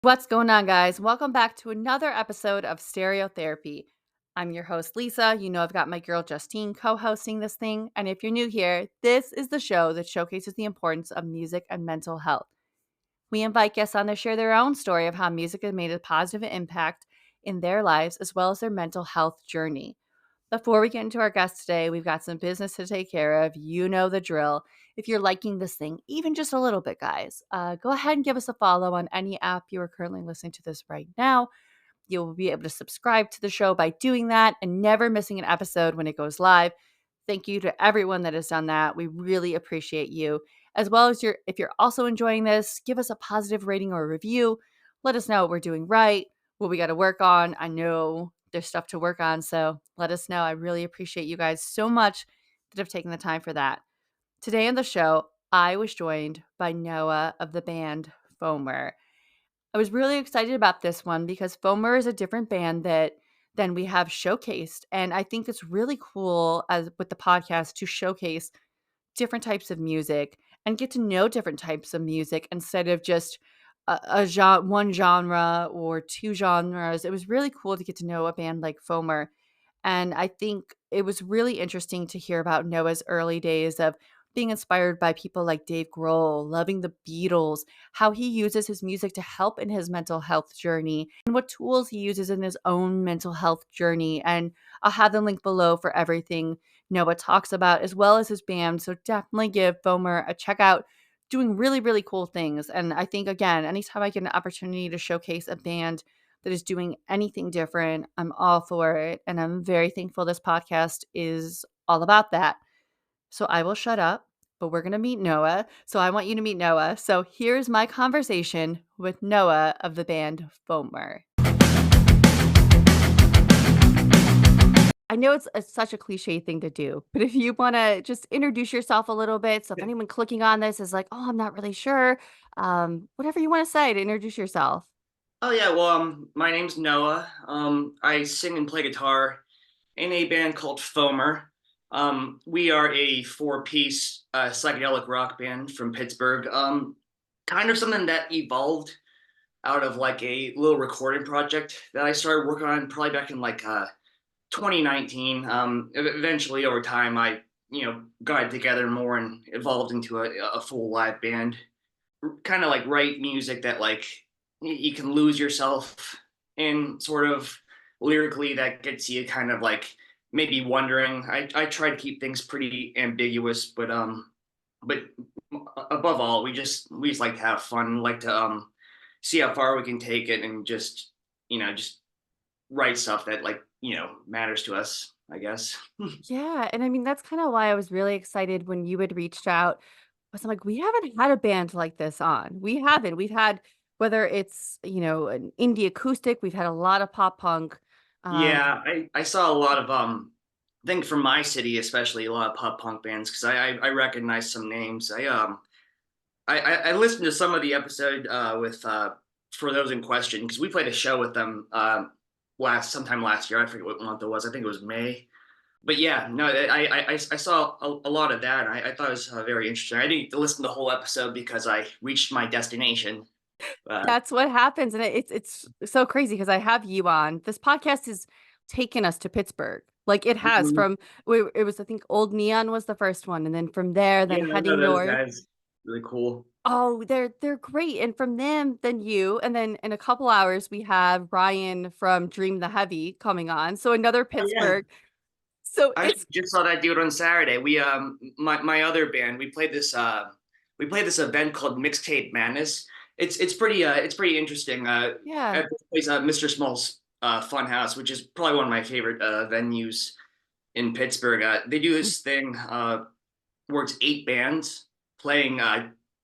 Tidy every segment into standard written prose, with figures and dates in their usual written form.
What's going on, guys? Welcome back to another episode of Stereotherapy. I'm your host, Lisa. You know, I've got my girl, Justine, co hosting this thing. And if you're new here, this is the show that showcases the importance of music and mental health. We invite guests on to share their own story of how music has made a positive impact in their lives as well as their mental health journey. Before we get into our guest today, we've got some business to take care of. You know the drill. If you're liking this thing, even just a little bit, guys, go ahead and give us a follow on any app you are currently listening to this right now. You'll be able to subscribe to the show by doing that and never missing an episode when it goes live. Thank you to everyone that has done that. We really appreciate you. As well as if you're also enjoying this, give us a positive rating or review. Let us know what we're doing right, what we got to work on. I know there's stuff to work on, so let us know. I really appreciate you guys so much that have taken the time for that. Today on the show, I was joined by Noah of the band Foamer. I was really excited about this one because Foamer is a different band than we have showcased, and I think it's really cool as with the podcast to showcase different types of music and get to know different types of music instead of just one genre or two genres. It was really cool to get to know a band like Foamer, and I think it was really interesting to hear about Noah's early days of being inspired by people like Dave Grohl, loving the Beatles, how he uses his music to help in his mental health journey, and what tools he uses in his own mental health journey. And I'll have the link below for everything Noah talks about, as well as his band. So definitely give Foamer a check out, doing really, really cool things. And I think, again, anytime I get an opportunity to showcase a band that is doing anything different, I'm all for it. And I'm very thankful this podcast is all about that. So I will shut up, but we're going to meet Noah. So I want you to meet Noah. So here's my conversation with Noah of the band Foamer. I know it's such a cliche thing to do, but if you want to just introduce yourself a little bit. So if anyone clicking on this is like, oh, I'm not really sure, whatever you want to say to introduce yourself. Oh yeah, well, my name's Noah. I sing and play guitar in a band called Foamer. We are a four-piece psychedelic rock band from Pittsburgh. Kind of something that evolved out of like a little recording project that I started working on probably back in like 2019. Eventually, over time, I got it together more and evolved into a full live band. Kind of like write music that like you can lose yourself in sort of lyrically that gets you kind of like maybe wondering. I try to keep things pretty ambiguous, but above all we just like to have fun, like to see how far we can take it and just write stuff that like matters to us, I guess. Yeah, and I mean, that's kinda why I was really excited when you had reached out, was I'm like, "We haven't had a band like this on." We haven't. We've had whether it's, an indie acoustic, we've had a lot of pop punk. Um Yeah, I saw a lot of I think from my city especially a lot of pop punk bands because I recognize some names. I listened to some of the episode with for those in question because we played a show with them sometime last year. I forget what month it was. I think it was May. But yeah, no, I saw a lot of that. And I thought it was very interesting. I didn't listen to the whole episode because I reached my destination. That's what happens, and it's so crazy because I have you on. This podcast has taken us to Pittsburgh. Like, it has Mhm. from it was, I think, Old Neon was the first one, and then from there, then Yeah, I know heading those north. guys. Really cool. Oh, they're great, and from them, then you, and then in a couple hours, we have Ryan from Dream the Heavy coming on, so another Oh yeah, Pittsburgh. So I it's just saw that dude on Saturday. My other band, we played this event called Mixtape Madness. It's pretty interesting. yeah. At this place, Mr. Small's Fun House, which is probably one of my favorite venues in Pittsburgh. They do Mm. this thing where it's eight bands playing.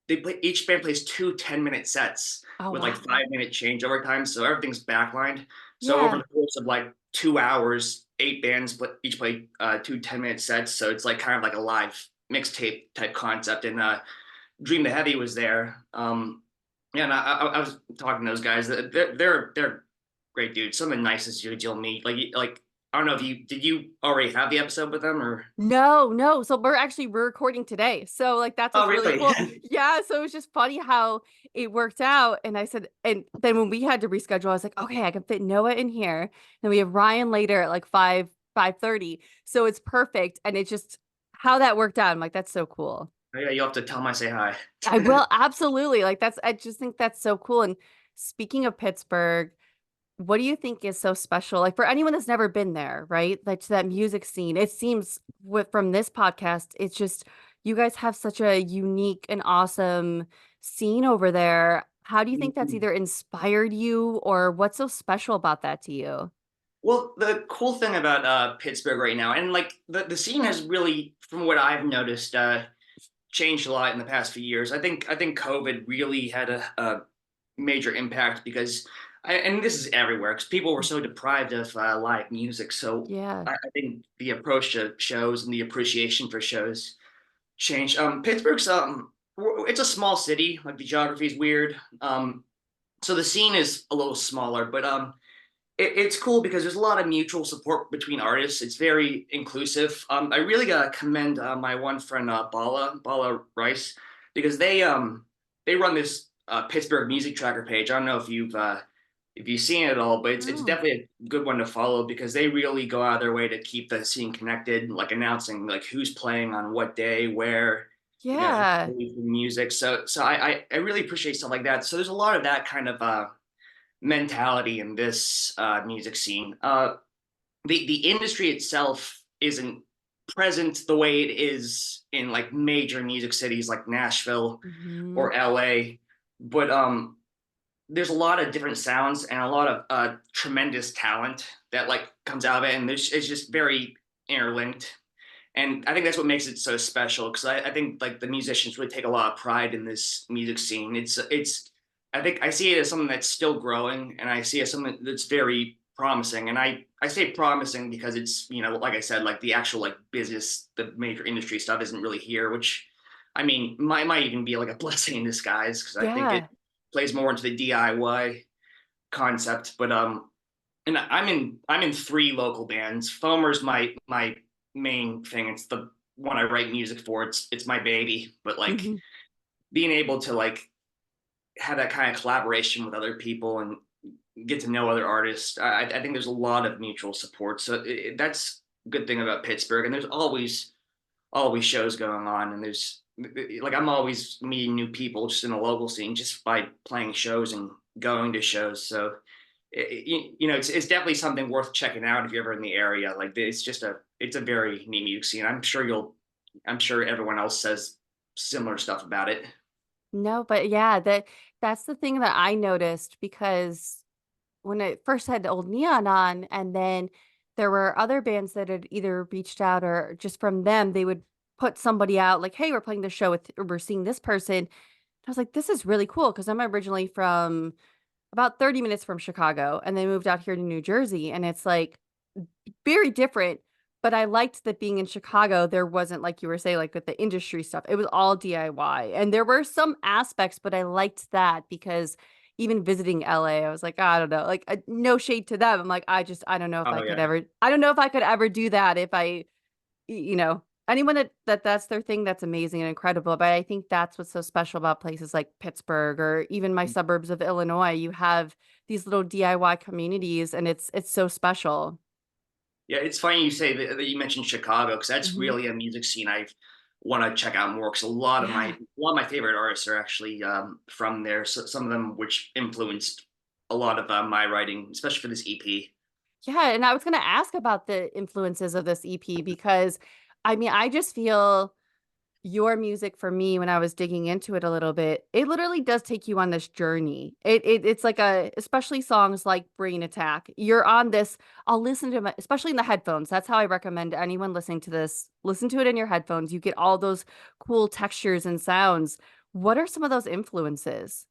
Each band plays two 10-minute sets Oh, with like wow. 5-minute changeover time, so everything's backlined. So over Yeah. the course of like 2 hours, eight bands each play two 10-minute sets. So it's like kind of like a live mixtape type concept. And Dream the Heavy was there. Yeah, and I was talking to those guys. They're great dudes. Some of the nicest dudes you'll meet. Like I don't know if you already have the episode with them or. No, no. So we're recording today. So like that's Oh, what's really really? cool. Yeah. So it was just funny how it worked out. And I said, and then when we had to reschedule, I was like, okay, I can fit Noah in here. And we have Ryan later at like 5:30. So it's perfect. And it's just how that worked out. I'm like, that's so cool. Oh, yeah, you'll have to tell them I say hi. I will absolutely like I just think that's so cool. And speaking of Pittsburgh, what do you think is so special? Like for anyone that's never been there, right? Like to that music scene, it seems from this podcast, it's just you guys have such a unique and awesome scene over there. How do you think that's either inspired you or what's so special about that to you? Well, the cool thing about Pittsburgh right now, and like the scene has really, from what I've noticed, changed a lot in the past few years. I think COVID really had a major impact because, and this is everywhere, because people were so deprived of live music. So Yeah. I think the approach to shows and the appreciation for shows changed. Pittsburgh's it's a small city. Like the geography is weird. So the scene is a little smaller, but it's cool because there's a lot of mutual support between artists. It's very inclusive. I really gotta commend my one friend Bala Rice because they run this Pittsburgh music tracker page. I don't know if you've seen it at all, but it's Oh, definitely a good one to follow because they really go out of their way to keep the scene connected, like announcing like who's playing on what day, where, who's yeah. releasing music. So I really appreciate stuff like that. So there's a lot of that kind of mentality in this music scene. The industry itself isn't present the way it is in like major music cities like Nashville Hmm. or LA, but there's a lot of different sounds and a lot of tremendous talent that like comes out of it, and it's just very interlinked. And I think that's what makes it so special because I think like the musicians really take a lot of pride in this music scene. It's I think I see it as something that's still growing, and I see it as something that's very promising. And I say promising because it's, like I said, like the actual like business, the major industry stuff isn't really here, which I mean might even be like a blessing in disguise because I think it Yeah. plays more into the DIY concept. But and I'm in three local bands. Foamer's my main thing. It's the one I write music for. It's my baby. But like Hmm. being able to like have that kind of collaboration with other people and get to know other artists, I think there's a lot of mutual support. So that's a good thing about Pittsburgh. And there's always shows going on, and there's like I'm always meeting new people just in the local scene just by playing shows and going to shows. So it's definitely something worth checking out if you're ever in the area. Like it's a very neat music scene. I'm sure everyone else says similar stuff about it. No, but yeah, that's the thing that I noticed because when I first had Old Neon on, and then there were other bands that had either reached out or just from them, they would put somebody out like, "Hey, we're playing this show with, or we're seeing this person." I was like, "This is really cool," because I'm originally from about 30 minutes from Chicago, and they moved out here to New Jersey, and it's like very different. But I liked that being in Chicago, there wasn't like you were saying, like with the industry stuff, it was all DIY. And there were some aspects, but I liked that because even visiting LA, I was like, I don't know, like no shade to them. I'm like, I don't know if Oh yeah. I don't know if I could ever do that if anyone that's their thing, that's amazing and incredible. But I think that's what's so special about places like Pittsburgh or even my suburbs of Illinois. You have these little DIY communities, and it's so special. Yeah, it's funny you say that you mentioned Chicago because that's Hmm. really a music scene I want to check out more because Yeah. a lot of my favorite artists are actually from there. So some of them which influenced a lot of my writing, especially for this EP. Yeah, and I was gonna ask about the influences of this EP because, I mean, I just feel your music for me when I was digging into it a little bit, it literally does take you on this journey. It's like especially songs like Brain Attack. You're on this. I'll listen to my, especially in the headphones. That's how I recommend anyone listening to this. Listen to it in your headphones. You get all those cool textures and sounds. What are some of those influences?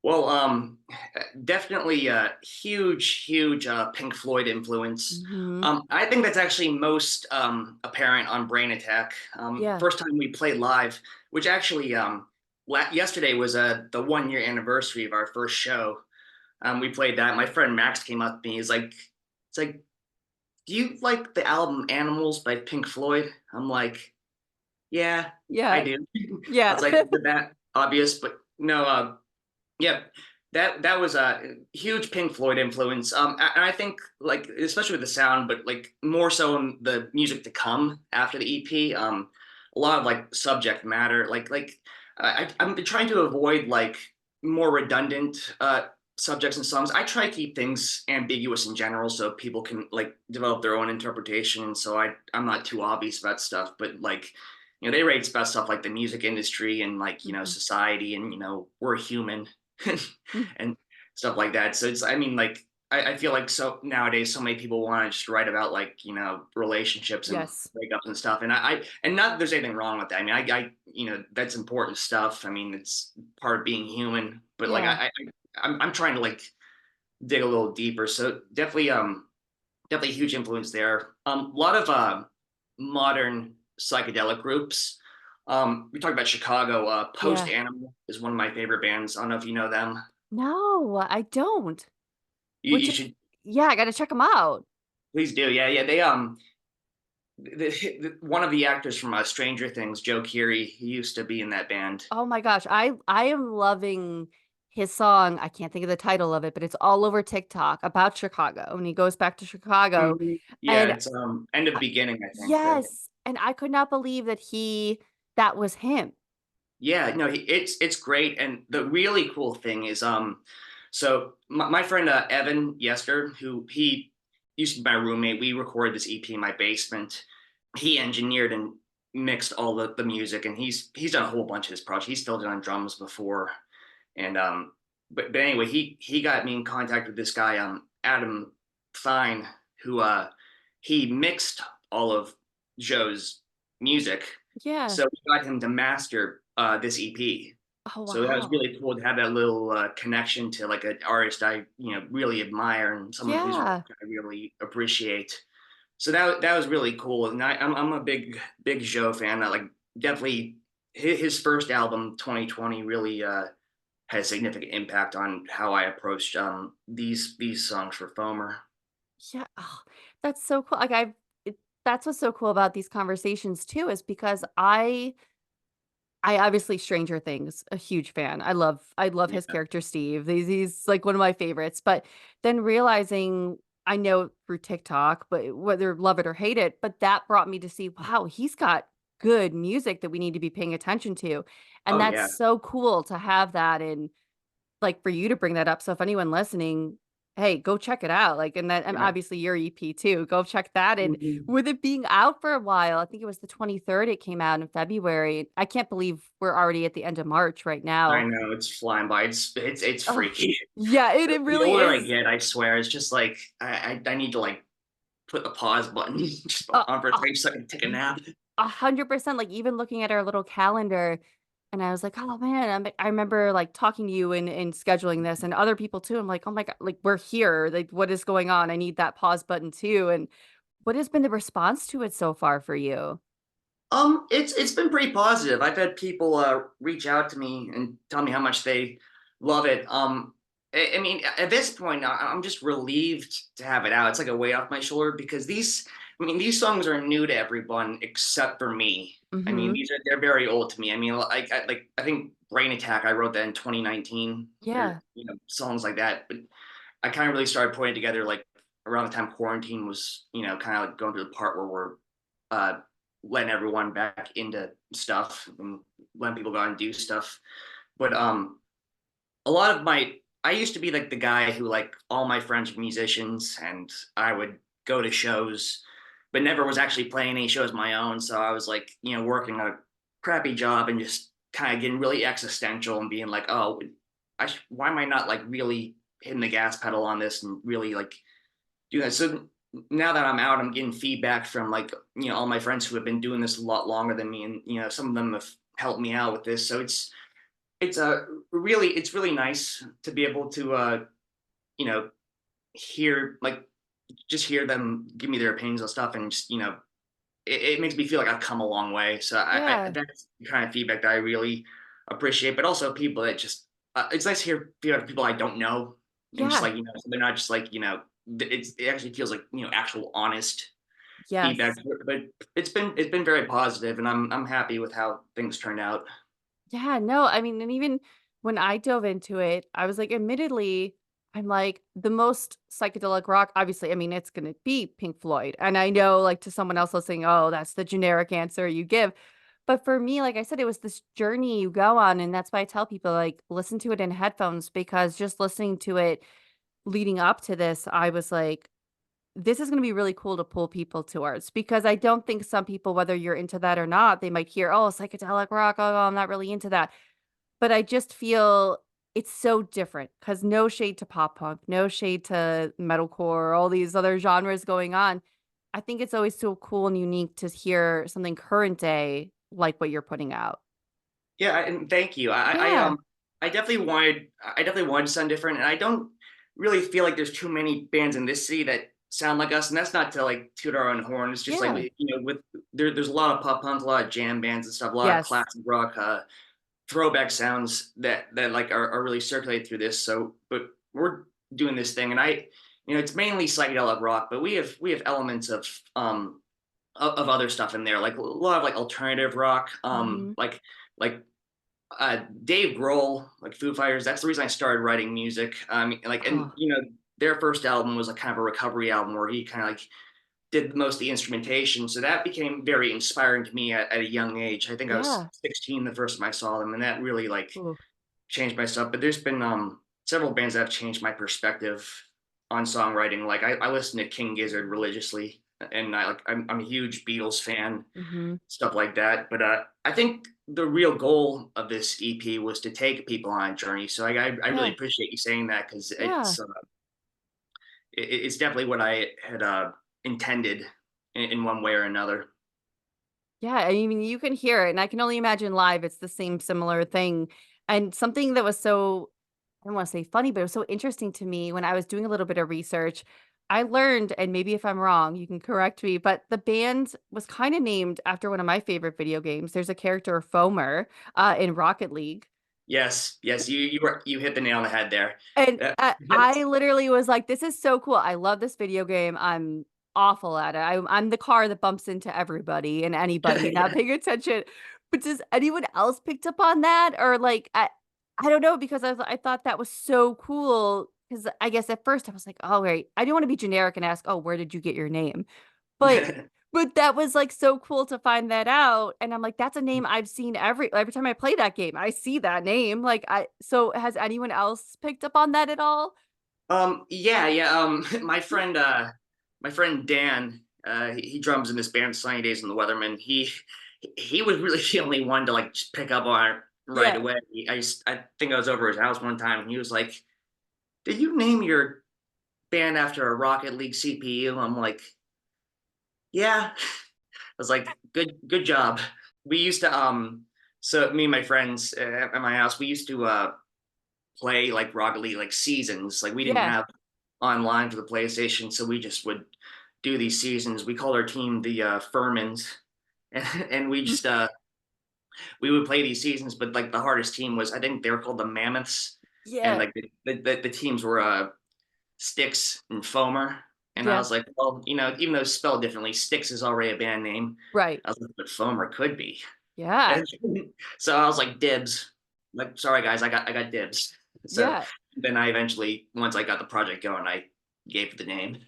Well, definitely a huge Pink Floyd influence. Hmm. I think that's actually most apparent on Brain Attack. Yeah. First time we played live, which actually yesterday was the 1 year anniversary of our first show. We played that. My friend Max came up to me. He's like, it's like do you like the album Animals by Pink Floyd? I'm like, yeah, I Yeah. do. I Yeah. was like, "Is that obvious?" But no, yeah, that was a huge Pink Floyd influence. And I think like especially with the sound, but like more so in the music to come after the EP. A lot of like subject matter, I'm trying to avoid like more redundant subjects and songs. I try to keep things ambiguous in general so people can like develop their own interpretation. And so I'm not too obvious about stuff, but like they rate about stuff like the music industry and like Mhm. society and we're human Mm. and stuff like that. So it's, I mean, like, I feel like so nowadays, so many people want to just write about like, relationships and Yes. breakups and stuff. And not that there's anything wrong with that. I mean, that's important stuff. I mean, it's part of being human, but like, Yeah. I'm trying to like dig a little deeper. So definitely a huge influence there. A lot of, modern psychedelic groups. We talked about Chicago. Post Yeah. Animal is one of my favorite bands. I don't know if you know them. No, I don't. You Which is should yeah, I gotta check them out. please do. Yeah, yeah. They one of the actors from Stranger Things, Joe Keery, he used to be in that band. Oh my gosh, I am loving his song. I can't think of the title of it, but it's all over TikTok about Chicago, and he goes back to Chicago, Mhm. Yeah, and it's End of I Beginning, I think. yes, and I could not believe that was him. Yeah, no, it's great. And the really cool thing is, so my friend Evan Yester, who he used to be my roommate, we recorded this EP in my basement. He engineered and mixed all the music, and he's done a whole bunch of his projects. He's still done drums before, and but anyway, he got me in contact with this guy, Adam Fine, who he mixed all of Joe's music, Yeah. so we got him to master this EP. Oh, So that was wow. really cool to have that little connection to like an artist I really admire and someone whose work Yeah. I really appreciate. So that was really cool, and I'm a big Joe fan. I like definitely his first album 2020 really had a significant impact on how I approached these songs for Foamer. Yeah. Oh, that's so cool. Like, that's what's so cool about these conversations too, is because I obviously Stranger Things, a huge fan. I love his Yeah. character Steve. He's like one of my favorites. But then realizing I know through TikTok, but whether love it or hate it, but that brought me to see, wow, he's got good music that we need to be paying attention to. And Oh that's yeah. so cool to have that in like, for you to bring that up, so if anyone listening, hey, go check it out, like, and Yeah. obviously your EP too, go check that, and Mhm. with it being out for a while, I think it was the 23rd it came out in February. I can't believe we're already at the end of March right I now. know it's flying by. It's Oh, freaky. yeah, it The really older I is, get, I swear, it's just like I need to like put the pause button just uh, on for a uh, second so I can take a nap. 100%, like, even looking at our little calendar, and I was like, "Oh, man," I remember, like, talking to you and scheduling this and other people too. I'm like, "Oh my god, like, we're here, like, what is going on? I need that pause button too," and what has been the response to it so far for you? It's been pretty positive. I've had people reach out to me and tell me how much they love it. I mean, at this point, I'm just relieved to have it out. It's like a weight off my shoulder because I mean, these songs are new to everyone except for me. I mean, Mhm. they're very old to me. I mean, I think Brain Attack, I wrote that in 2019 or Yeah. songs like that. But I kind of really started putting it together like around the time quarantine was, kind of like going through the part where we're uh, letting everyone back into stuff and letting people go out and do stuff. But a lot of my I used to be like the guy who like all my friends were musicians and I would go to shows, but never was actually playing any shows of my own. So I was like, working a crappy job and just kind of getting really existential and being like, oh, why am I not like really hitting the gas pedal on this and really like do that? So now that I'm out, I'm getting feedback from like all my friends who have been doing this a lot longer than me, and some of them have helped me out with this. So it's really nice to be able to you know hear like just hear them give me their opinions on stuff, and just it makes me feel like I've come a long way. So Yeah. that's the kind of feedback that I really appreciate. But also people that just it's nice to hear people I don't know, and just Yeah. like so they're not just like it actually feels like actual honest feedback. Yes. But it's been very positive, and I'm happy with how things turned out. Yeah, no, I mean, and even when I dove into it, I was like, admittedly, I'm like, the most psychedelic rock, obviously, I mean, it's gonna be Pink Floyd. And I know, like, to someone else listening, oh, that's the generic answer you give. But for me, like I said, it was this journey you go on. And that's why I tell people, like, listen to it in headphones because just listening to it leading up to this, I was like, this is gonna be really cool to pull people towards because I don't think some people, whether you're into that or not, they might hear, oh, psychedelic rock. Oh, I'm not really into that. But I just feel it's so different because no shade to pop punk, no shade to metalcore, all these other genres going on. I think it's always so cool and unique to hear something current day like what you're putting out. Yeah, and thank you. Yeah, I definitely wanted to sound different, and I don't really feel like there's too many bands in this city that sound like us. And that's not to like toot our own horn. It's just like yeah. with there's a lot of pop punk, a lot of jam bands and stuff, a lot of Yes. classic rock, throwback sounds that like are really circulated through this. So, but we're doing this thing, and it's mainly psychedelic rock, but we have elements of other stuff in there, like a lot of like alternative rock, Mhm. like Dave Grohl, like Foo Fighters. That's the reason I started writing music. And Oh, their first album was like kind of a recovery album where he kind of like did most of the instrumentation. So that became very inspiring to me at a young age. I think I was yeah. 16 the first time I saw them, and that really like Ooh, changed my stuff. But there's been several bands that have changed my perspective on songwriting. Like I listen to King Gizzard religiously, and I'm a huge Beatles fan, mhm. stuff like that. But I think the real goal of this EP was to take people on a journey. So I really Yeah, appreciate you saying that, because yeah. it's definitely what I had intended in one way or another. Yeah, I mean, you can hear it, and I can only imagine live, it's the same similar thing, and something that was so I don't wanna say funny, but it was so interesting to me when I was doing a little bit of research, I learned, and maybe if I'm wrong, you can correct me, but the band was kinda named after one of my favorite video games. There's a character, Foamer, in Rocket League, Yes, yes, you hit the nail on the head there. and, Uh, I literally was like, "This is so cool. I love this video game. I'm awful at it. I'm the car that bumps into everybody and anybody not yeah. paying attention." But does anyone else picked up on that? Or, like, I don't know because I thought that was so cool. Because I guess at first I was like, "Oh, wait." I didn't wanna be generic and ask, "Oh, where did you get your name?" But that was, like, so cool to find that out, and I'm like, "That's a name I've seen every time I play that game, I see that name." Like, I so has anyone else picked up on that at all? Yeah, yeah. My friend Dan, he drums in this band Sunny Days and the Weathermen. He was really the only one to like just pick up on it right Yeah. away. I think I was over his house one time, and he was like, "Did you name your band after a Rocket League CPU?" I'm like, "Yeah." I was like, "Good job." We used to so me and my friends at my house, we used to play like Rocket League like seasons. Like we didn't Yeah. have online for the PlayStation, so we just would do these seasons. We called our team the Furmans, and Mhm. we would play these seasons. But like the hardest team was, I think they were called the Mammoths, and Yeah. like the teams were Sticks and Foamer. And I Yeah. was like, well, even though it's spelled differently, Sticks is already a band name. Right. I was like, but Foamer could be. Yeah. And so I was like, dibs. Like, sorry guys, I got dibs. So Yeah. then I eventually, once I got the project going, I gave it the name.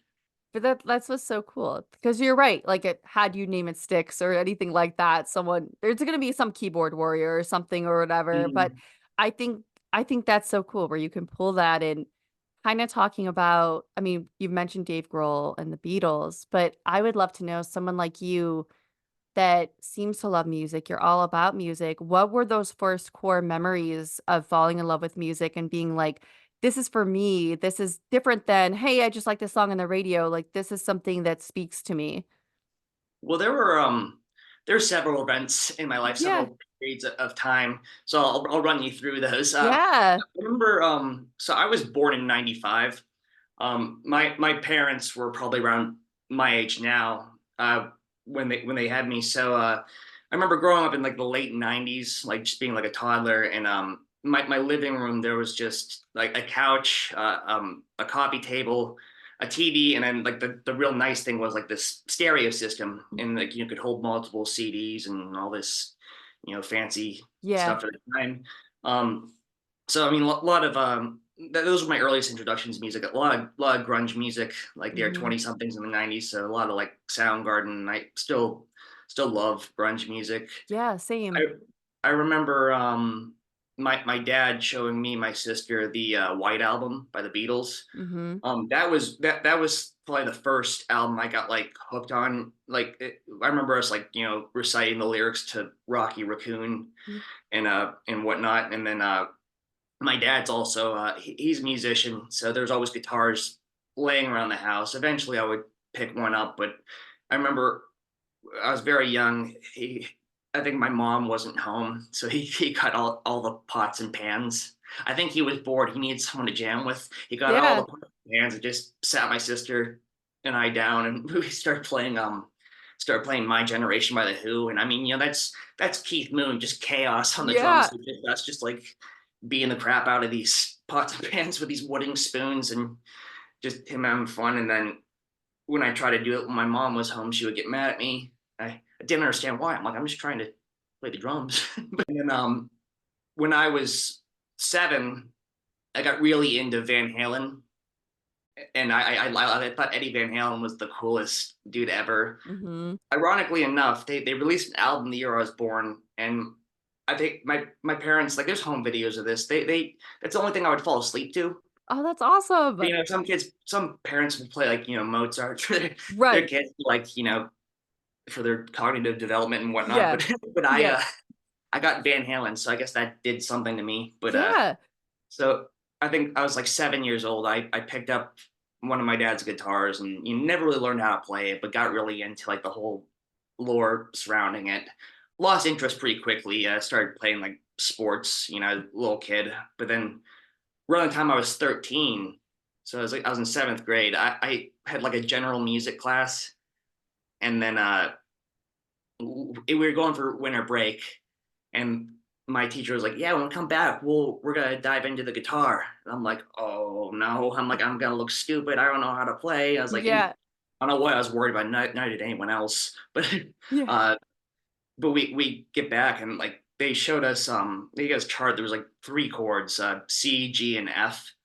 But that's what's so cool because you're right, like, it had you name it Sticks or anything like that, someone there's gonna be some keyboard warrior or something or whatever, but Mhm. I think I think that's so cool where you can pull that in, kinda talking about I mean, you've mentioned Dave Grohl and the Beatles, but I would love to know someone like you that seems to love music, you're all about music. What were those first core memories of falling in love with music and being like, "This is for me. This is different than, hey, I just like this song on the radio." Like, this is something that speaks to me. Well, there were several events in my life, Yeah. several periods of time. So I'll run you through those. Yeah. I remember, so I was born in '95. My parents were probably around my age now when they had me. So I remember growing up in like the late '90s, like just being like a toddler, and my living room there was just like a couch, a coffee table, a TV, and then like the real nice thing was like this stereo system, and like you could hold multiple CDs and all this, fancy Yeah. stuff at the time. Um, so I mean, a lot of those were my earliest introductions to music. A lot of grunge music, like their Mhm. 20 somethings in the 90s. So a lot of like Soundgarden. I still love grunge music. Yeah, same. I I remember my dad showing me my sister the White Album by the Beatles. Mhm. That was probably the first album I got like hooked on. Like I remember us like reciting the lyrics to Rocky Raccoon Yeah. and whatnot. And then my dad's also he's a musician, so there's always guitars laying around the house. Eventually, I would pick one up, but I remember I was very young. I think my mom wasn't home, so he got all the pots and pans. I think he was bored. He needed someone to jam with. He got all Yeah. the pots and pans and just sat my sister and I down, and we started playing My Generation by the Who. And I mean, that's Keith Moon, just chaos on the drums. Yeah. That's just like beating the crap out of these pots and pans with these wooden spoons and just him having fun. And then when I tried to do it when my mom was home, she would get mad at me. I didn't understand why. I'm like, I'm just trying to play the drums. And then when I was 7, I got really into Van Halen, and I thought Eddie Van Halen was the coolest dude ever. Mhm. Ironically enough, they released an album the year I was born, and I think my parents, like, there's home videos of this. They that's the only thing I would fall asleep to. Oh, that's awesome. Some parents will play like Mozart for their Right. kids, like for their cognitive development and whatnot. Yeah. But but Yeah. I got Van Halen, so I guess that did something to me. But Yeah. so I think I was like 7 years old. I picked up one of my dad's guitars, and you never really learned how to play it, but got really into like the whole lore surrounding it. Lost interest pretty quickly. Started playing like sports, little kid. But then around the time I was 13, so I was in seventh grade. I had like a general music class, and then we were going for winter break, and my teacher was like, "Yeah, when we come back, we're gonna dive into the guitar." And I'm like, "Oh no!" I'm like, "I'm gonna look stupid. I don't know how to play." I was like, and Yeah. I don't know what I was worried about. Not did anyone else, but Yeah. uh, but we get back, and like they showed us they gave us a chart. There was like three chords, C, G, and F,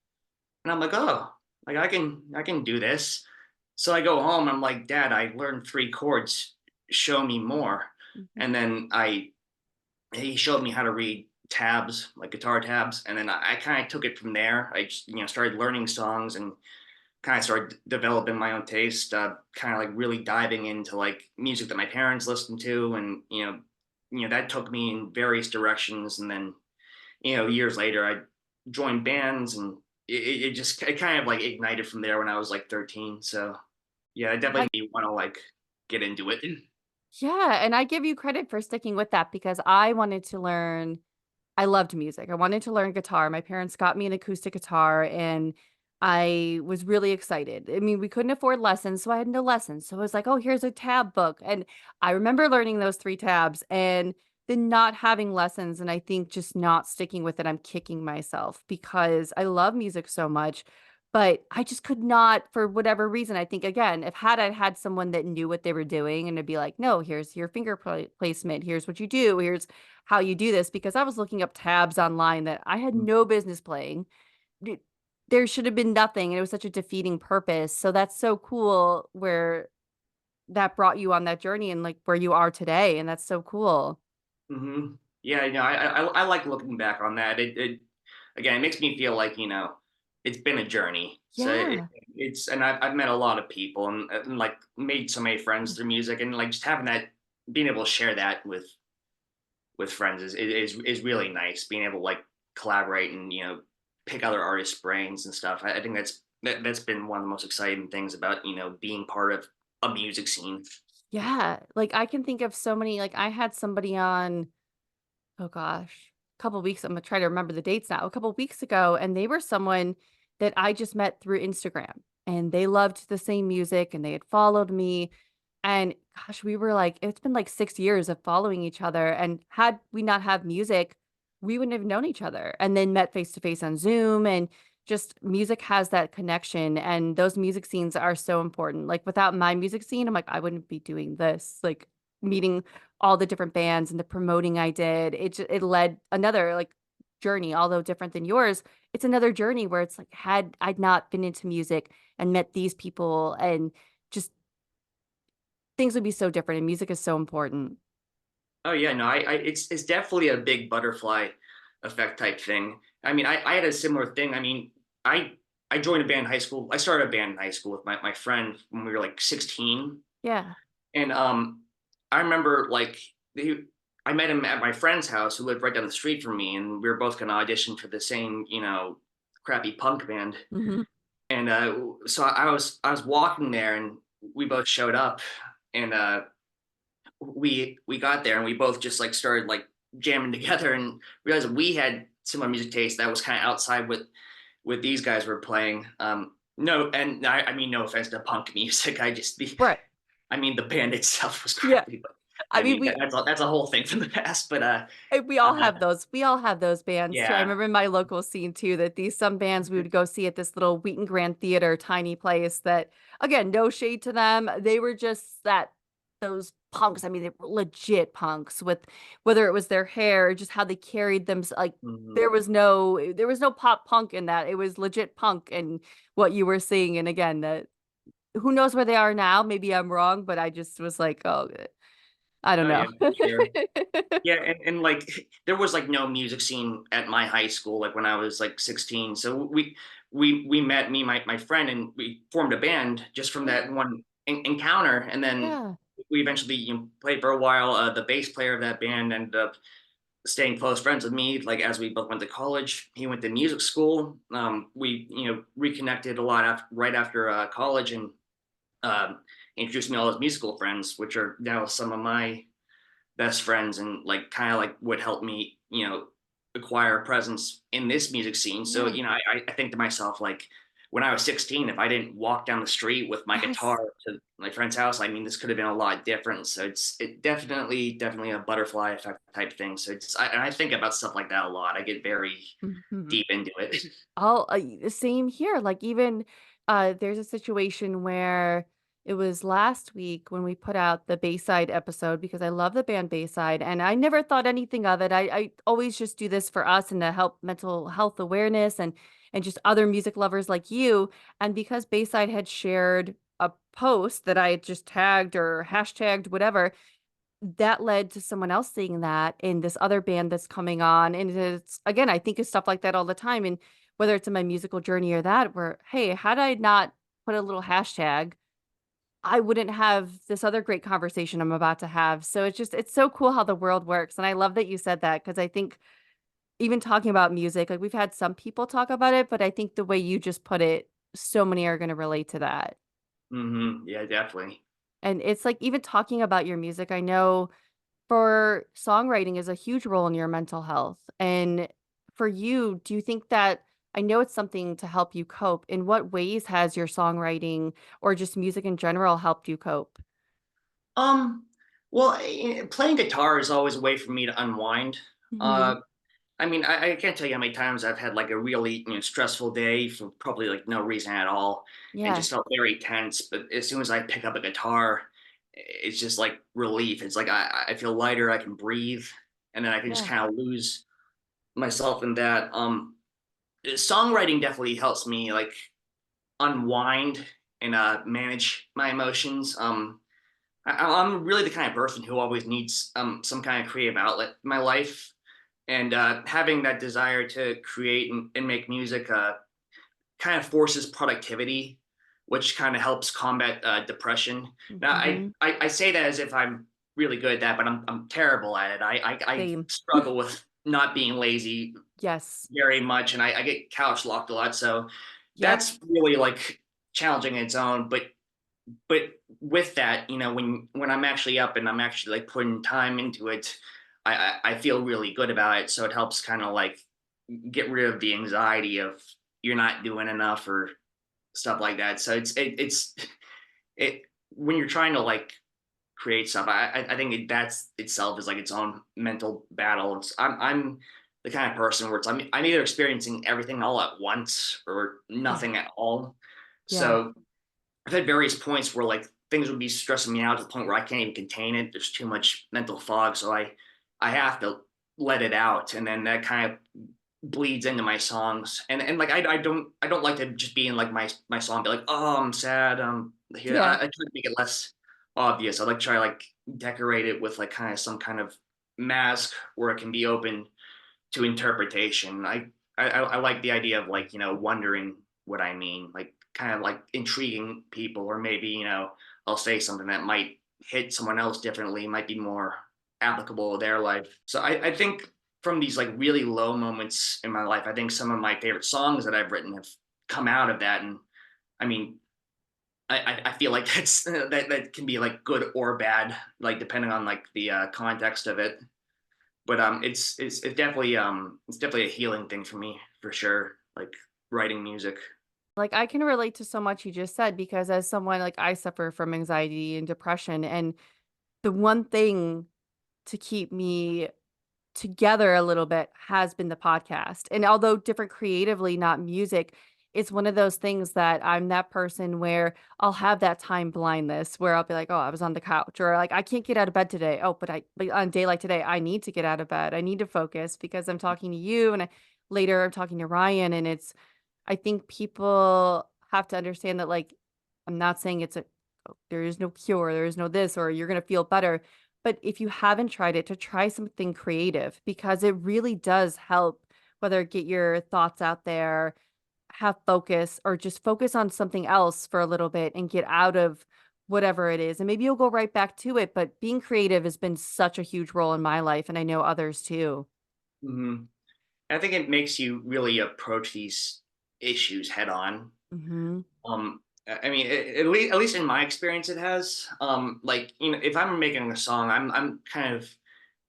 and I'm like, "Oh, like I can do this." So I go home. I'm like, "Dad, I learned three chords. Show me more." Mhm. And then he showed me how to read tabs, like guitar tabs, and then I kind of took it from there. I just started learning songs and kind of started developing my own taste. Kind of like really diving into like music that my parents listened to, and that took me in various directions. And then years later, I joined bands, and it kind of like ignited from there when I was like 13. So yeah, it definitely I made me want to like get into it. Yeah, and I give you credit for sticking with that because I wanted to learn I loved music. I wanted to learn guitar. My parents got me an acoustic guitar and I was really excited. I mean, we couldn't afford lessons, so I had no lessons. So I was like, "Oh, here's a tab book." And I remember learning those 3 tabs and then not having lessons and I think just not sticking with it. I'm kicking myself because I love music so much, but I just could not for whatever reason. I think again, if had I had someone that knew what they were doing and to be like, "No, here's your finger placement. Here's what you do. Here's how you do this," because I was looking up tabs online that I had no business playing. D There should have been nothing, and it was such a defeating purpose, so that's so cool where that brought you on that journey and, like, where you are today, and that's so cool. Yeah, I like looking back on that. It again, it makes me feel like it's been a journey. So Yeah. and I've met a lot of people, and like made so many friends through music, and like just having that, being able to share that with friends is really nice. Being able to like collaborate and pick other artists' brains and stuff. I think that's been one of the most exciting things about being part of a music scene. Yeah, like, I can think of so many like, I had somebody on oh gosh, a couple weeks I'm gonna try to remember the dates now. A couple weeks ago, and they were someone that I just met through Instagram, and they loved the same music, and they had followed me, and gosh, we were like it's been like 6 years of following each other, and had we not have music, we wouldn't have known each other, and then met face to face on Zoom, and just music has that connection, and those music scenes are so important. Like, without my music scene, I'm like, I wouldn't be doing this. Like, meeting all the different bands and the promoting I did, it led another, like, journey, although different than yours. It's another journey where it's like, had I not been into music and met these people, and just things would be so different, and music is so important. Oh yeah, no, it's definitely a big butterfly effect type thing. I mean, I had a similar thing. I mean, I I joined a band in high school. I started a band in high school with my friend when we were like 16. Yeah. And I remember like I met him at my friend's house who lived right down the street from me, and we were both gonna audition for the same, crappy punk band. Mhm. And so I was walking there, and we both showed up, and we got there, and we both just like started like jamming together, and realized that we had similar music taste that was kind of outside what these guys were playing. No, and I mean, no offense to punk music. Right. I mean, the band itself was Yeah. crappy, but I I mean, mean, that's a whole thing from the past. But we uh, all have those. We all have those bands too. I yeah. remember in my local scene too that these some bands we would go see at this little Wheaton Grand Theater, tiny place that, again, no shade to them. They were just those punks. I mean, they were legit punks with whether it was their hair or just how they carried them. Like, Mhm. there was no pop punk in that. It was legit punk and what you were seeing. And again, that who knows where they are now? Maybe I'm wrong, but I just was like, oh, I don't Oh know. yeah, for sure. Yeah, and like there was like no music scene at my high school like when I was like 16. So we met, me and my friend, and we formed a band just from that one encounter. And then Yeah. we eventually, played for a while. The bass player of that band ended up staying close friends with me. Like as we both went to college, he went to music school. We reconnected a lot right after college, and um, introduced me to all his musical friends, which are now some of my best friends, and like kind of like what helped me, acquire a presence in this music scene. So, Yeah. I think to myself, like when I was 16, if I didn't walk down the street with my Yes. guitar to my friend's house, I mean, this could have been a lot different. So it definitely a butterfly effect type thing. So and I think about stuff like that a lot. I get very Mhm. deep into it. The same here, like, even, there's a situation where it was last week when we put out the Bayside episode because I love the band Bayside, and I never thought anything of it. I always just do this for us and to help mental health awareness and just other music lovers like you, and because Bayside had shared a post that I had just tagged or hashtagged, whatever, that led to someone else seeing that in this other band that's coming on, and it's again, I think of stuff like that all the time, and whether it's in my musical journey or that, where, "Hey, had I not put a little hashtag, I wouldn't have this other great conversation I'm about to have." So it's so cool how the world works, and I love that you said that because I think even talking about music, like, we've had some people talk about it, but I think the way you just put it, so many are gonna relate to that. Yeah, definitely. And it's like even talking about your music, I know for songwriting is a huge role in your mental health. And for you, do you think that I know it's something to help you cope. In what ways has your songwriting or just music in general helped you cope? Um, well, playing guitar is always a way for me to unwind. Mhm. Uh, I mean, I can't tell you how many times I've had like a really, stressful day for probably like no reason at all, and Yeah. just felt very tense. But as soon as I pick up a guitar, it's just like relief. It's like I feel lighter. I can breathe, and then I can just Yeah. kind of lose myself in that. Songwriting definitely helps me like unwind and manage my emotions. I'm really the kind of person who always needs some kind of creative outlet in my life, and having that desire to create and make music kind of forces productivity, which kind of helps combat depression. Now, Mhm. I say that as if I'm really good at that, but I'm terrible at it. I Same. struggle with not being lazy Yes. very much, and I get couch locked a lot. So Yep. that's really like challenging in its own. But with that, when I'm actually up and I'm actually like putting time into it, I feel really good about it. So it helps kind of like get rid of the anxiety of you're not doing enough or stuff like that. So it when you're trying to like create stuff, I think that's itself is like its own mental battle. I'm the kind of person where I'm either experiencing everything all at once or Yeah. nothing at all. Yeah. So I've had various points where like things would be stressing me out to the point where I can't even contain it. There's too much mental fog, so I have to let it out, and then that kind of bleeds into my songs. And like I don't like to just be in like my song, be like, oh, I'm sad. Here Yeah. I try to make it less obvious. I like try like decorate it with like kind of some kind of mask where it can be open to interpretation. I like the idea of like wondering what I mean, like kind of like intriguing people, or maybe I'll say something that might hit someone else differently, might be more applicable to their life. So I think from these like really low moments in my life, I think some of my favorite songs that I've written have come out of that. And I mean, I feel like that can be like good or bad, like depending on like the context of it. But it's definitely a healing thing for me for sure. Like writing music. Like, I can relate to so much you just said because as someone like, I suffer from anxiety and depression, and the one thing to keep me together a little bit has been the podcast. And although different creatively, not music, it's one of those things that I'm that person where I'll have that time blindness where I'll be like, "Oh, I was on the couch," or like, "I can't get out of bed today." Oh, but on a day like today, I need to get out of bed. I need to focus because I'm talking to you and later I'm talking to Ryan, and I think people have to understand that, like, I'm not saying it's a oh, there is no cure, there is no this, or you're gonna feel better. But if you haven't tried it, to try something creative because it really does help, whether get your thoughts out there, have focus, or just focus on something else for a little bit and get out of whatever it is. And maybe you'll go right back to it. But being creative has been such a huge role in my life, and I know others too. Hmm. I think it makes you really approach these issues head on. Mhm. I mean, at least in my experience, it has. Like if I'm making a song, I'm kind of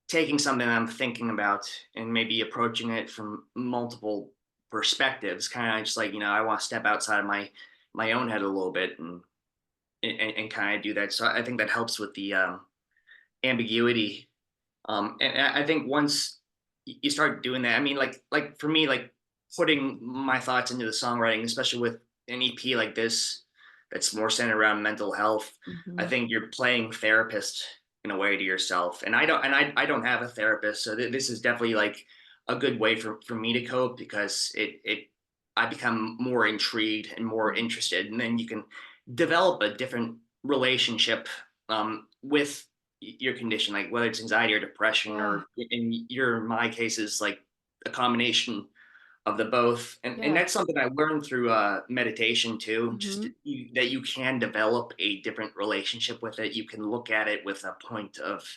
taking something I'm thinking about and maybe approaching it from multiple perspectives. Kind of just like I want to step outside of my own head a little bit and kind of do that. So I think that helps with the ambiguity. And I think once you start doing that, I mean, like for me, like putting my thoughts into the songwriting, especially with an EP like this, that's more centered around mental health. I Mhm. think you're playing therapist in a way to yourself, and I don't have a therapist, so this is definitely like a good way for me to cope because it I become more intrigued and more interested, and then you can develop a different relationship with your condition, like whether it's anxiety or depression, Yeah. or my case is like a combination of the both. And Yeah. that's something I learned through meditation too, just Mhm. that you can develop a different relationship with it. You can look at it with a point of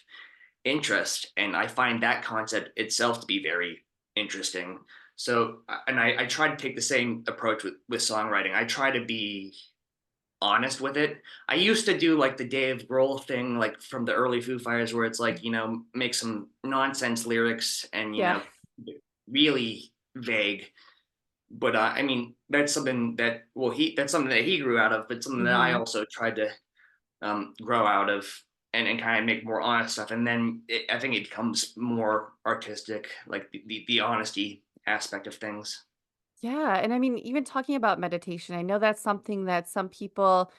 interest. And I find that concept itself to be very interesting. So, and I try to take the same approach with songwriting. I try to be honest with it. I used to do like the Dave Grohl thing, like from the early Foo Fighters, where it's like, make some nonsense lyrics and, Yeah. really vague. But I mean, that's something that, well, that's something that he grew out of, but something that I Mhm. also tried to grow out of and kind of make more honest stuff. And then I think it becomes more artistic, like the honesty aspect of things. Yeah, and I mean, even talking about meditation, I know that's something that some people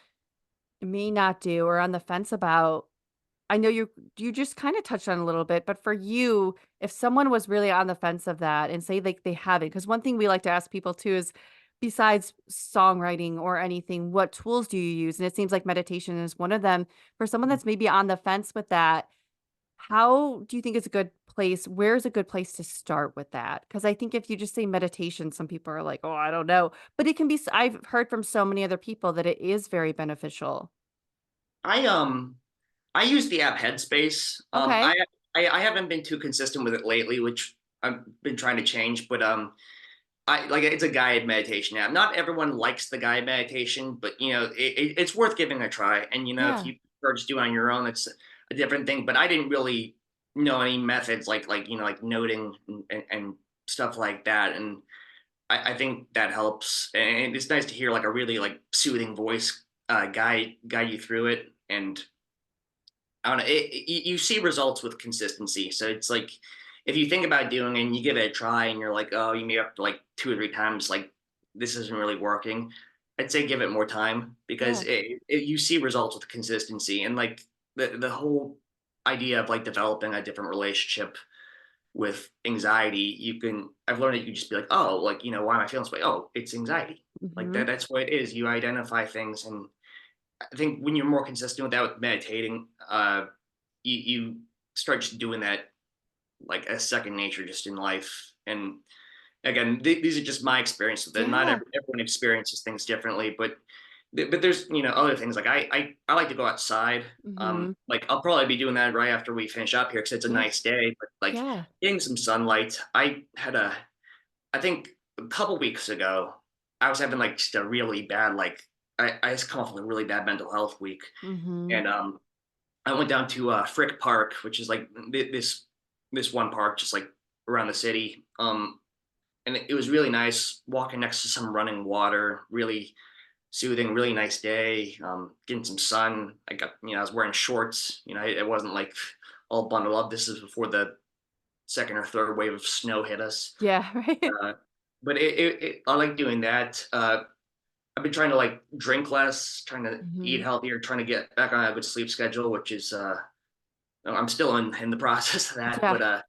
may not do or on the fence about. I know you just kinda touched on it a little bit, but for you, if someone was really on the fence of that and say, like, they haven't, because one thing we like to ask people too is, besides songwriting or anything, what tools do you use? And it seems like meditation is one of them. For someone that's maybe on the fence with that, how do you think it's a good place where's a good place to start with that? Because I think if you just say meditation, some people are like, "Oh, I don't know." But it can be I've heard from so many other people that it is very beneficial. I I use the app Headspace. Okay. I haven't been too consistent with it lately, which I've been trying to change. But I like it's a guided meditation app. Not everyone likes the guided meditation, but it's worth giving a try. And if Yeah. you prefer just do it on your own, it's a different thing. But I didn't really know any methods like noting and stuff like that. And I think that helps. And it's nice to hear like a really like soothing voice guide you through it. And I don't know. You see results with consistency, so it's like if you think about doing it and you give it a try and you're like, oh, you may have to like 2 or 3 times, like this isn't really working. I'd say give it more time because Yeah. you see results with consistency and like the whole idea of like developing a different relationship with anxiety. I've learned that you can just be like, oh, like, why am I feeling this way? Oh, it's anxiety. Like Mhm. that's what it is. You identify things. And I think when you're more consistent with that with meditating, you start just doing that like a second nature just in life. And again, these are just my experience with it. Not Yeah. everyone experiences things differently, but there's other things like I like to go outside. Mhm. Like I'll probably be doing that right after we finish up here because it's a Yeah. nice day. But like Yeah. getting some sunlight. I think a couple weeks ago, I was having like just a really bad like I just come off of a really bad mental health week, Mhm. and I went down to Frick Park, which is like this one park just like around the city. And it was really nice walking next to some running water, really soothing, really nice day. Getting some sun. I was wearing shorts. It wasn't like all bundled up. This is before the second or third wave of snow hit us. Yeah, right. Uh, but I like doing that. I've been trying to like drink less, trying to eat Mhm. healthier, trying to get back on a good sleep schedule, which is I'm still in the process of that. Yeah.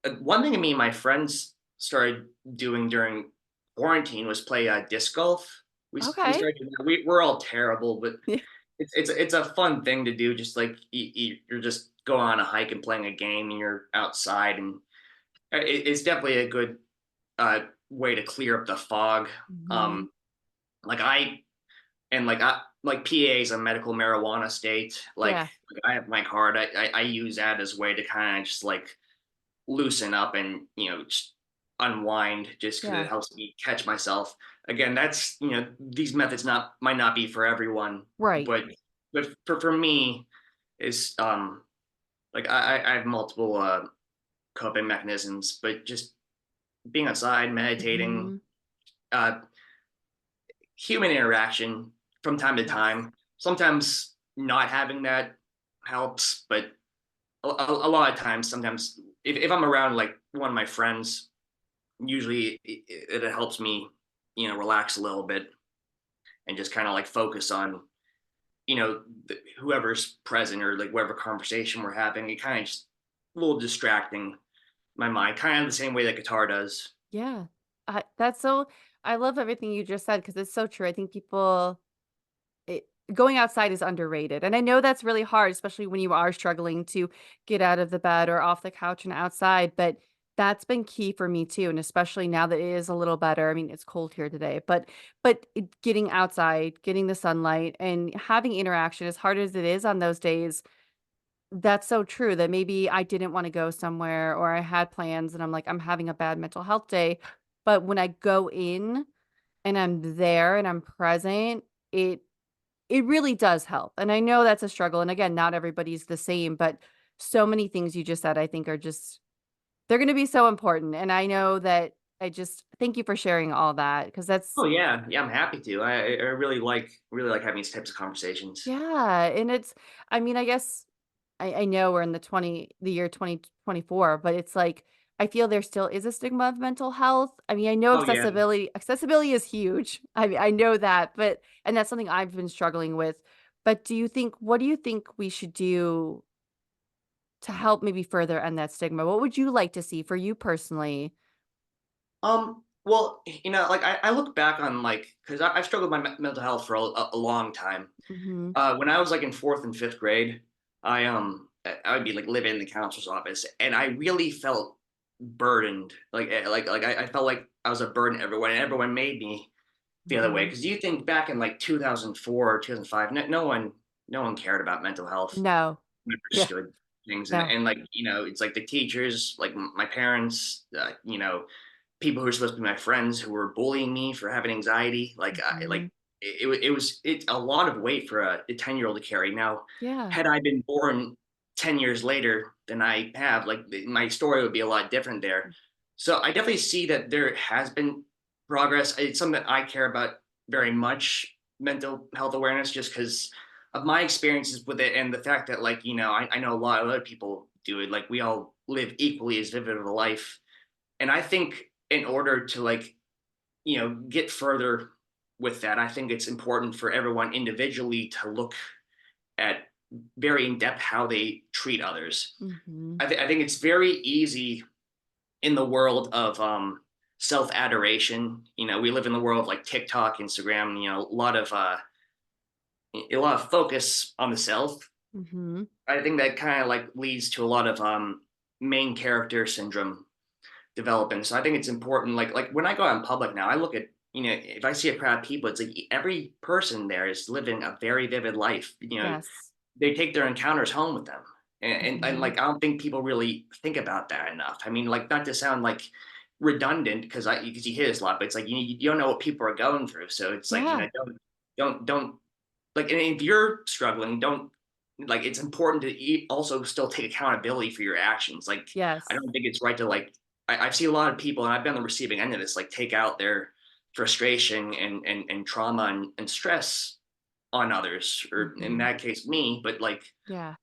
But one thing me and my friends started doing during quarantine was play disc golf. We Okay. started doing that. We're all terrible, but Yeah. it's a fun thing to do. Just like you're just going on a hike and playing a game, and you're outside, and it's definitely a good way to clear up the fog. Mhm. Um, like I and like PA is a medical marijuana state. Yeah. Like I have my card. I use that as a way to kind of just like loosen up and just unwind just because it Yeah. helps me catch myself. Again, that's these methods not might not be for everyone, Right. but for me is like I have multiple coping mechanisms, but just being outside, meditating, Mhm. uh human interaction from time to Yes. time. Sometimes not having that helps, but a lot of times, sometimes if I'm around like one of my friends, usually it helps me, relax a little bit and just kind of like focus on, whoever's present or like whatever conversation we're having. It kind of just a little distracting my mind, kind of the same way that guitar does. Yeah. That's so I love everything you just said because it's so true. I think people it going outside is underrated, and I know that's really hard, especially when you are struggling to get out of the bed or off the couch and outside, but that's been key for me too, and especially now that it is a little better. I mean, it's cold here today, but getting outside, getting the sunlight, and having interaction, as hard as it is on those days, that's so true that maybe I didn't wanna go somewhere or I had plans and I'm like, "I'm having a bad mental health day," but when I go in and I'm there and I'm present, it it really does help, and I know that's a struggle, and again, not everybody's the same, but so many things you just said, I think are just they're gonna be so important, and I know that I just thank you for sharing all that because Oh that's yeah, yeah, I'm happy to. I really like having these types of conversations. yeah, and it's I mean, I guess I know we're in the year 2024, but it's like, I feel there still is a stigma of mental health. I mean, I know Oh yeah. accessibility is huge. I know that, but and that's something I've been struggling with. But what do you think we should do to help maybe further end that stigma? What would you like to see for you personally? Well, like I look back on like because I've struggled with my mental health for a long time. Mhm. When I was like in fourth and fifth grade, I would be like living in the counselor's office, and I really felt burdened. I felt like I was a burden to everyone, and everyone made me the other way. Mhm. Because you think back in like 2004 or 2005, no one cared about mental health, No. Yeah. understood things, and No. and like it's like the teachers, like my parents, people who were supposed to be my friends who were bullying me for having anxiety. Like I Mhm. like it a lot of weight for a 10-year-old to carry. Now, Yeah. had I been born 10 years later than I have, like my story would be a lot different there. So I definitely see that there has been progress. It's something that I care about very much, mental health awareness, just because of my experiences with it and the fact that like, I know a lot of other people do it. Like we all live equally as vivid of a life. And I think in order to like, get further with that, I think it's important for everyone individually to look at very in depth how they treat others. Mhm. I think it's very easy in the world of self adoration. We live in the world of like TikTok, Instagram. A lot of focus on the self. Mhm. I think that kind of like leads to a lot of main character syndrome developing. So I think it's important. Like when I go out in public now, I look at if I see a crowd of people, it's like every person there is living a very vivid life. Yes. They take their encounters home with them. And Mhm. like I don't think people really think about that enough. I mean, like not to sound like redundant because you hear this a lot, but it's like you don't know what people are going through. So it's like, Yeah. don't like, and if you're struggling, don't like it's important to also still take accountability for your actions. Like I Yes. don't think it's right to like I've seen a lot of people, and I've been on the receiving end of this, like take out their frustration and trauma and stress on others, or in Mhm. that case, me. But like, Yeah.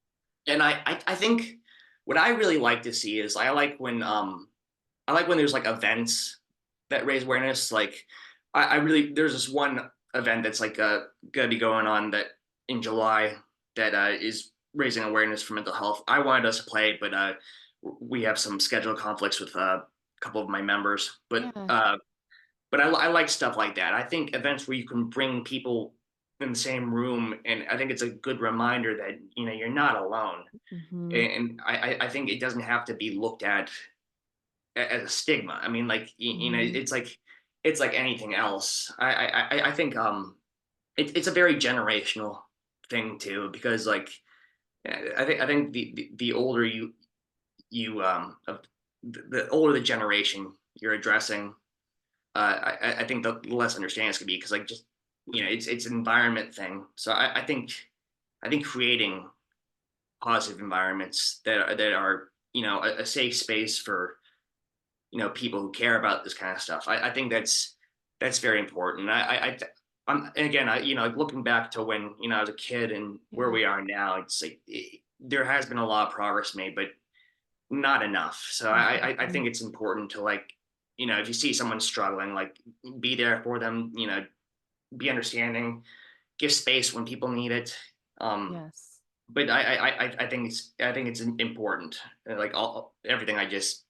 and I think what I really like to see is I like when there's like events that raise awareness. Like I really there's this one event that's like gonna be going on that in July that is raising awareness for mental health. I wanted us to play, but we have some schedule conflicts with a couple of my members. Yeah. But I like stuff like that. I think events where you can bring people in the same room, and I think it's a good reminder that you're not alone. Mhm. And I think it doesn't have to be looked at as a stigma. I mean, like Mhm. it's like anything else. I think it's a very generational thing too, because like I think the older you the older the generation you're addressing, I think the less understanding it's gonna be, because like just it's an environment thing. So I think creating positive environments that are a safe space for people who care about this kind of stuff. I think that's very important. I'm and again, looking back to when I was a kid and where Yeah. we are now, it's like there has been a lot of progress made, but not enough. So I Mhm. think it's important to like if you see someone struggling, like be there for them. Be understanding, give space when people need it. Um, Yes. but I think it's important. Like all everything I Yes.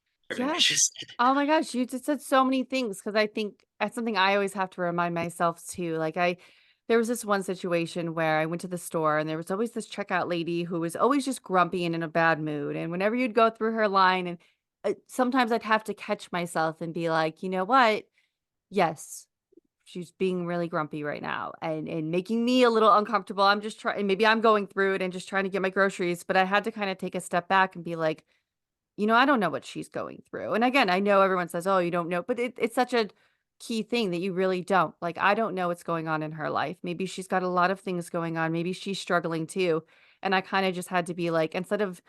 just said. Oh my gosh, you just said so many things because I think that's something I always have to remind myself too. There was this one situation where I went to the store and there was always this checkout lady who was always just grumpy and in a bad mood. And whenever you'd go through her line, and sometimes I'd have to catch myself and be like, you know what? Yes, she's being really grumpy right now and making me a little uncomfortable. I'm just trying, maybe I'm going through it and just trying to get my groceries, but I had to kind of take a step back and be like, I don't know what she's going through. And again, I know everyone says, "Oh, you don't know," but it's such a key thing that you really don't. Like, I don't know what's going on in her life. Maybe she's got a lot of things going on. Maybe she's struggling too. And I kind of just had to be like, instead of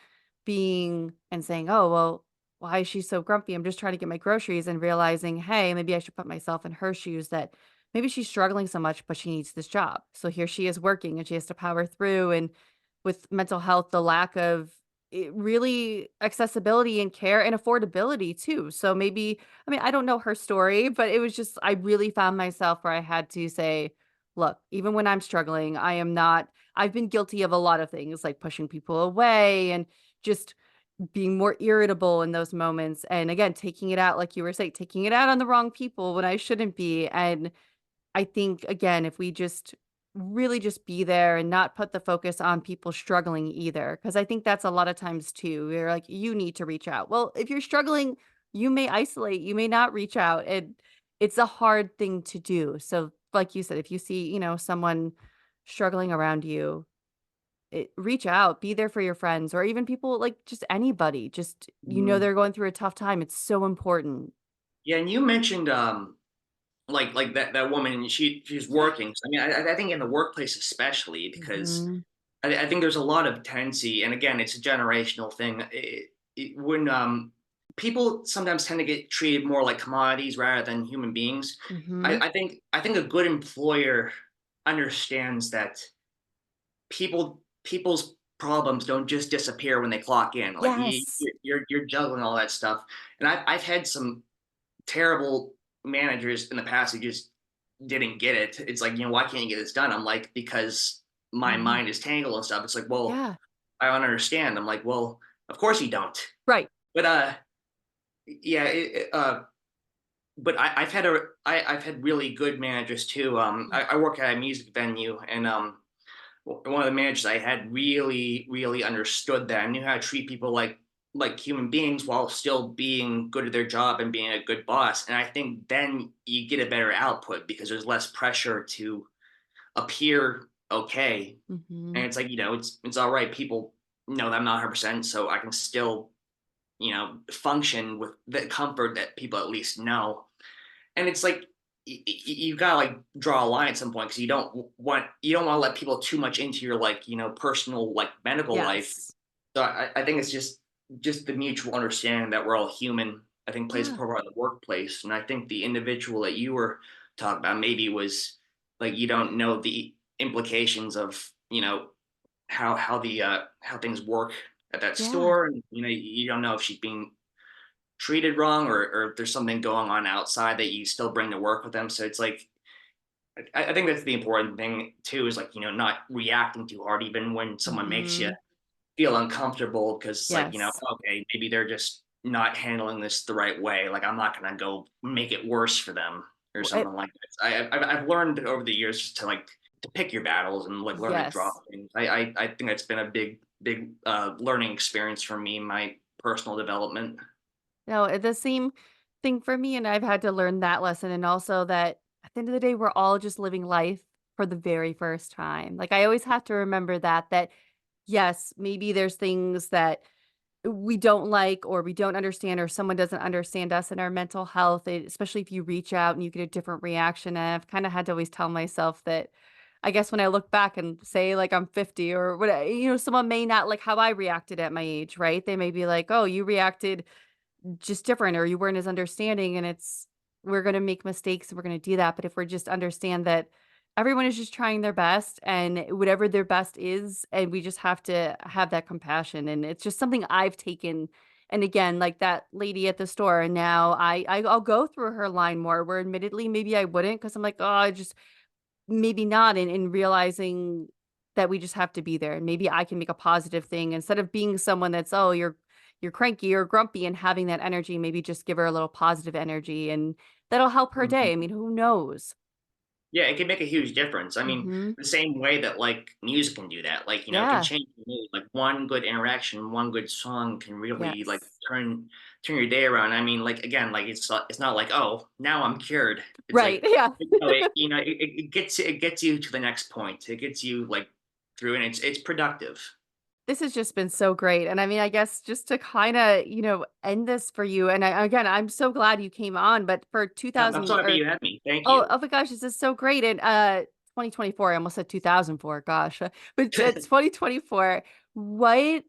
being and saying, "Oh, well, why is she so grumpy? I'm just trying to get my groceries," and realizing, "Hey, maybe I should put myself in her shoes that maybe she's struggling so much, but she needs this job. So here she is working and she has to power through." And with mental health, the lack of really accessibility and care and affordability too. So maybe, I mean, I don't know her story, but it was just, I really found myself where I had to say, look, even when I'm struggling, I am not, I've been guilty of a lot of things like pushing people away and just being more irritable in those moments. And again, taking it out, like you were saying, taking it out on the wrong people when I shouldn't be. And I think, again, if we just really just be there and not put the focus on people struggling either, because I think that's a lot of times too. You're like, you need to reach out. Well, if you're struggling, you may isolate, you may not reach out. And it's a hard thing to do. So, like you said, if you see, someone struggling around you, reach out, be there for your friends, or even people like just anybody. Just, Mhm. they're going through a tough time. It's so important. Yeah, and you mentioned like that woman, she's working. So, I mean, I think in the workplace especially, because Hmm. I think there's a lot of tendency, and again, it's a generational thing. When people sometimes tend to get treated more like commodities rather than human beings. Hmm. I think a good employer understands that people's problems don't just disappear when they clock in. Like Yes. you're juggling all that stuff. And I've had some terrible managers in the past who just didn't get it. It's like, why can't you get this done? I'm like, because my Mhm. mind is tangled and stuff. It's like, well, Yeah. I don't understand. I'm like, well, of course you don't. Right. But yeah, but I've had really good managers too. I work at a music venue, and one of the managers I had really understood that and knew how to treat people like human beings while still being good at their job and being a good boss. And I think then you get a better output because there's less pressure to appear okay. And Mhm. it's like, it's all right. People know that I'm not 100%, so I can still, function with the comfort that people at least know. And it's like you gotta like draw a line at some point because you don't want to let people too much into your like personal like medical life. Yes. So I think it's just the mutual understanding that we're all human. I think plays a Yeah. part in the workplace, and I think the individual that you were talking about maybe was like you don't know the implications of how things work at that Yeah. store, and you don't know if she's being treated wrong or if there's something going on outside that you still bring to work with them. So it's like I think that's the important thing too is like not reacting too hard even when someone makes you Mhm. feel uncomfortable because it's like Yes. okay, maybe they're just not handling this the right way. Like I'm not gonna go make it worse for them or W something like that. I've learned over the years just to like to pick your battles and like learn to drop yes. things. I think that's been a big learning experience for me, my personal development. No, the same thing for me, and I've had to learn that lesson, and also that at the end of the day, we're all just living life for the very first time. Like, I always have to remember that yes, maybe there's things that we don't like or we don't understand or someone doesn't understand us in our mental health, especially if you reach out and you get a different reaction. And I've kind of had to always tell myself that I guess when I look back and say like I'm 50 or what, someone may not like how I reacted at my age, right? They may be like, oh, you reacted just different or you weren't as understanding and we're going to make mistakes and we're going to do that, but if we're just understand that everyone is just trying their best and whatever their best is and we just have to have that compassion and it's just something I've taken. And again, like that lady at the store, and now I'll go through her line more where admittedly maybe I wouldn't because I'm like, oh, I just maybe not, and realizing that we just have to be there, and maybe I can make a positive thing instead of being someone that's, "Oh, you're cranky or grumpy," and having that energy, maybe just give her a little positive energy, and that'll help her day. I mean, who knows? Yeah, it can make a huge difference. I mean, Mhm. the same way that like music can do that. Like, it can Yeah. change the mood. Like one good interaction, one good song can really like Yes. turn your day around. I mean, like again, like it's not like, oh, now I'm cured. It's Right, like yeah. it gets you to the next point. It gets you like through and it's productive. This has just been so great, and I mean, I guess just to kinda, end this for you, and again, I'm so glad you came on, but for I'm 2000 so happy or you had me. Thank oh, you. oh my gosh, this is so great, and, 2024, I almost said 2004, gosh, but, 2024, what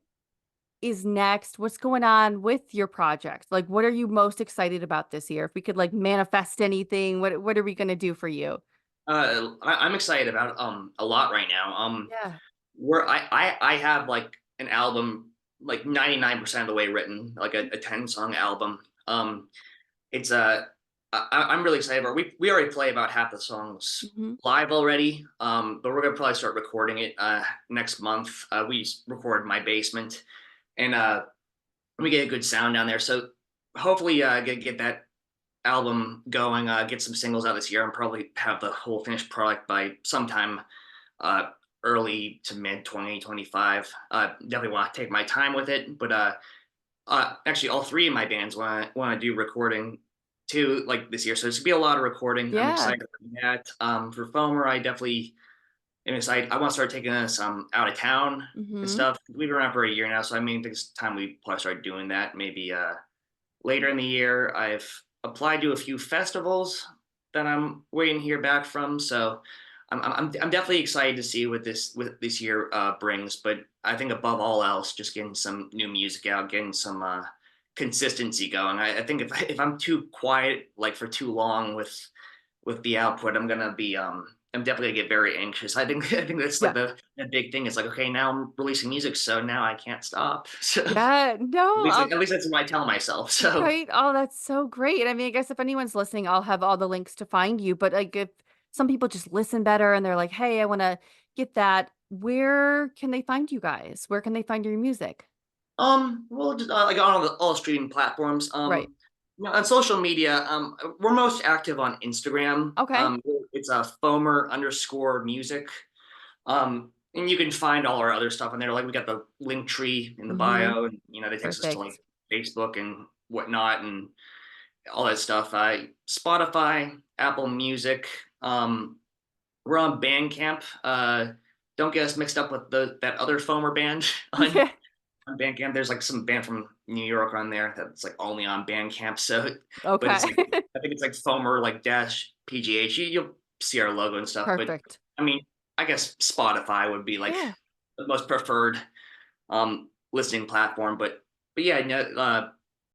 is next? What's going on with your project? Like, what are you most excited about this year? If we could, like, manifest anything, what are we gonna do for you? I'm excited about a lot right now. Yeah. Where I have like an album like 99% of the way written, like a 10-song album. It's I'm really excited about we already play about half the songs Mhm. live already. But we're gonna probably start recording it next month. We just record in my basement and we get a good sound down there. So hopefully get that album going, get some singles out this year and probably have the whole finished product by sometime uh, early to mid 2025. Definitely want to take my time with it, but actually, all three of my bands want to do recording too, like this year. So there's gonna be a lot of recording. I'm Yeah. excited for that. For Foamer, I definitely am excited. I want to start taking us out of town and Mhm. stuff. We've been around for a year now, so I mean, I think it's time we probably start doing that. Maybe later in the year. I've applied to a few festivals that I'm waiting to hear back from. So I'm definitely excited to see what this year brings. But I think above all else, just getting some new music out, getting some consistency going. I think if I'm too quiet like for too long with the output, I'm gonna be I'm definitely gonna get very anxious. I think I think that's like Yeah. the big thing. It's like, okay, now I'm releasing music, so now I can't stop. So Yeah. No, at least that's what I tell myself. So right? Oh, that's so great. I mean, I guess if anyone's listening, I'll have all the links to find you, but, like, if some people just listen better and they're like, "Hey, I wanna get that," where can they find you guys? Where can they find your music? well, just, like on all streaming platforms. Right. On social media, we're most active on Instagram. Okay. It's a Foamer underscore music. And you can find all our other stuff on there. Like we got the link tree in the Mhm. bio, and that takes us to like Perfect. Facebook and whatnot, and all that stuff. Spotify, Apple Music. We're on Bandcamp. Don't get us mixed up with that other Foamer band Yeah. on Bandcamp. There's like some band from New York on there that's like only on Bandcamp. So, but it's Okay. like I think it's like Foamer like dash PGH. You'll see our logo and stuff. But Perfect. I mean, I guess Spotify would be like Yeah. the most preferred listening platform. But yeah, no,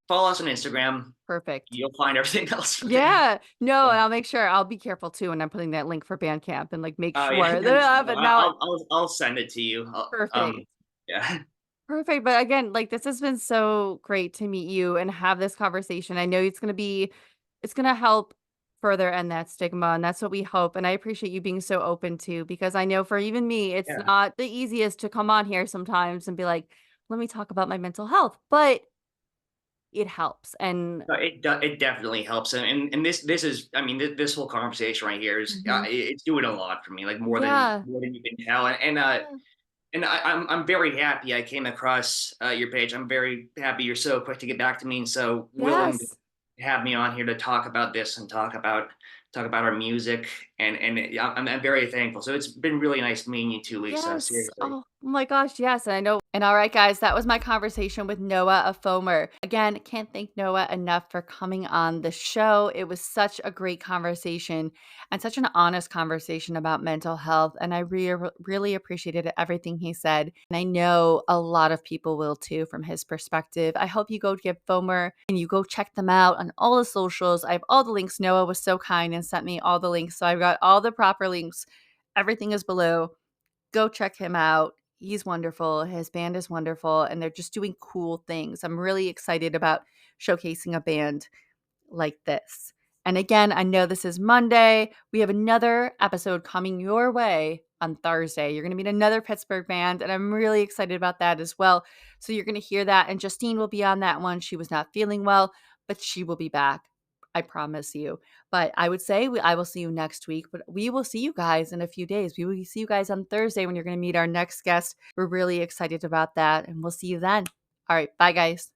follow us on Instagram. Perfect. You'll find everything else from there. Yeah. No, Yeah. and I'll make sure I'll be careful too when I'm putting that link for Bandcamp and, like, make Oh yeah, sure that I have no, it now. I'll send it to you. Perfect. Yeah, Perfect, but again, like, this has been so great to meet you and have this conversation. I know it's gonna help further end that stigma, and that's what we hope, and I appreciate you being so open to because I know for even me, it's yeah. not the easiest to come on here sometimes and be like, "Let me talk about my mental health," but it helps, and No, it definitely helps, and this is, I mean, this whole conversation right here is Mhm. it's doing a lot for me, like Yeah. more than you can tell, Yeah. and I'm very happy I came across your page. I'm very happy you're so quick to get back to me and so willing to Yes. have me on here to talk about this and talk about our music, yeah, I'm very thankful. So it's been really nice meeting you too, Lisa. Yes. Seriously. Oh my gosh, yes, and I know and all right, guys, that was my conversation with Noah of Foamer. Again, can't thank Noah enough for coming on the show. It was such a great conversation and such an honest conversation about mental health, and I really appreciated everything he said, and I know a lot of people will too from his perspective. I hope you go give Foamer and you go check them out on all the socials. I have all the links. Noah was so kind and sent me all the links, so I've got all the proper links. Everything is below. Go check him out. He's wonderful. His band is wonderful, and they're just doing cool things. I'm really excited about showcasing a band like this. And again, I know this is Monday. We have another episode coming your way on Thursday. You're going to meet another Pittsburgh band, and I'm really excited about that as well. So you're going to hear that. And Justine will be on that one. She was not feeling well, but she will be back. I promise you. But I would say I will see you next week, but we will see you guys in a few days. We will see you guys on Thursday when you're going to meet our next guest. We're really excited about that, and we'll see you then. All right. Bye, guys.